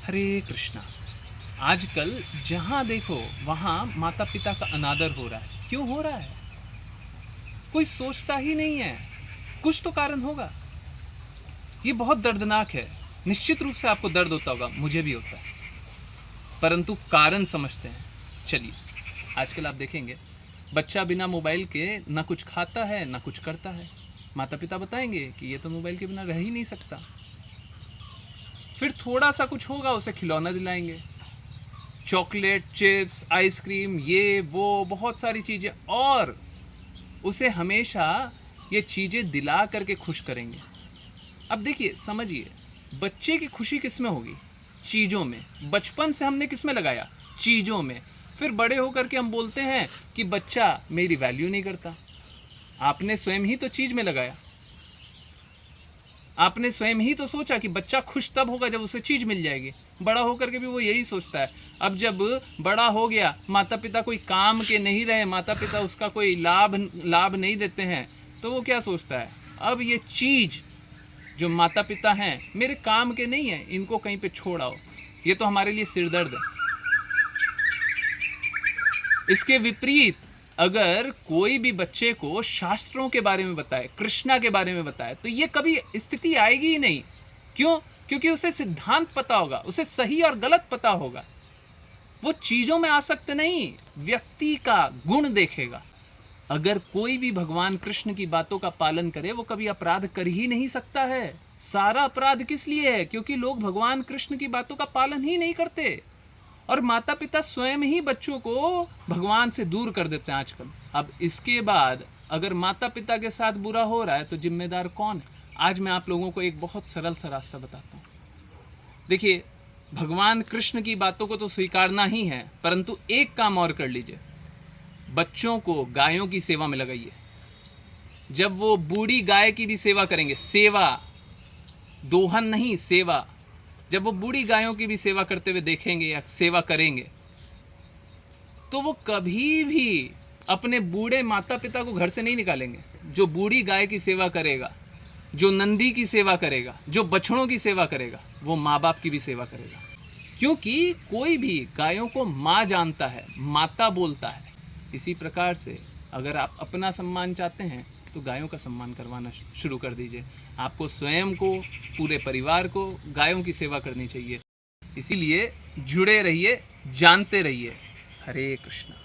हरे कृष्णा। आजकल जहाँ देखो वहाँ माता पिता का अनादर हो रहा है। क्यों हो रहा है? कोई सोचता ही नहीं है। कुछ तो कारण होगा। ये बहुत दर्दनाक है। निश्चित रूप से आपको दर्द होता होगा, मुझे भी होता है, परंतु कारण समझते हैं। चलिए, आजकल आप देखेंगे बच्चा बिना मोबाइल के ना कुछ खाता है ना कुछ करता है। माता पिता बताएंगे कि ये तो मोबाइल के बिना रह ही नहीं सकता। फिर थोड़ा सा कुछ होगा, उसे खिलौना दिलाएंगे, चॉकलेट, चिप्स, आइसक्रीम, ये वो बहुत सारी चीज़ें, और उसे हमेशा ये चीज़ें दिला करके खुश करेंगे। अब देखिए, समझिए, बच्चे की खुशी किस में होगी? चीज़ों में। बचपन से हमने किस में लगाया? चीज़ों में। फिर बड़े होकर के हम बोलते हैं कि बच्चा मेरी वैल्यू नहीं करता। आपने स्वयं ही तो चीज़ में लगाया। आपने स्वयं ही तो सोचा कि बच्चा खुश तब होगा जब उसे चीज़ मिल जाएगी। बड़ा होकर के भी वो यही सोचता है। अब जब बड़ा हो गया, माता पिता कोई काम के नहीं रहे, माता पिता उसका कोई लाभ नहीं देते हैं, तो वो क्या सोचता है? अब ये चीज़ जो माता पिता हैं मेरे काम के नहीं है, इनको कहीं पे छोड़ आओ, ये तो हमारे लिए सिरदर्द है। इसके विपरीत अगर कोई भी बच्चे को शास्त्रों के बारे में बताए, कृष्णा के बारे में बताए, तो ये कभी स्थिति आएगी ही नहीं। क्यों? क्योंकि उसे सिद्धांत पता होगा, उसे सही और गलत पता होगा। वो चीजों में आसक्त नहीं, व्यक्ति का गुण देखेगा। अगर कोई भी भगवान कृष्ण की बातों का पालन करे, वो कभी अपराध कर ही नहीं सकता है। सारा अपराध किस लिए है? क्योंकि लोग भगवान कृष्ण की बातों का पालन ही नहीं करते, और माता पिता स्वयं ही बच्चों को भगवान से दूर कर देते हैं आजकल। अब इसके बाद अगर माता पिता के साथ बुरा हो रहा है तो जिम्मेदार कौन है? आज मैं आप लोगों को एक बहुत सरल सा रास्ता बताता हूँ। देखिए, भगवान कृष्ण की बातों को तो स्वीकारना ही है, परंतु एक काम और कर लीजिए, बच्चों को गायों की सेवा में लगाइए। जब वो बूढ़ी गाय की भी सेवा करेंगे, सेवा, दोहन नहीं, सेवा, जब वो बूढ़ी गायों की भी सेवा करते हुए देखेंगे या सेवा करेंगे, तो वो कभी भी अपने बूढ़े माता पिता को घर से नहीं निकालेंगे। जो बूढ़ी गाय की सेवा करेगा, जो नंदी की सेवा करेगा, जो बछड़ों की सेवा करेगा, वो माँ बाप की भी सेवा करेगा। क्योंकि कोई भी गायों को माँ जानता है, माता बोलता है। इसी प्रकार से अगर आप अपना सम्मान चाहते हैं तो गायों का सम्मान करवाना शुरू कर दीजिए। आपको स्वयं को, पूरे परिवार को गायों की सेवा करनी चाहिए। इसीलिए जुड़े रहिए, जानते रहिए। हरे कृष्णा।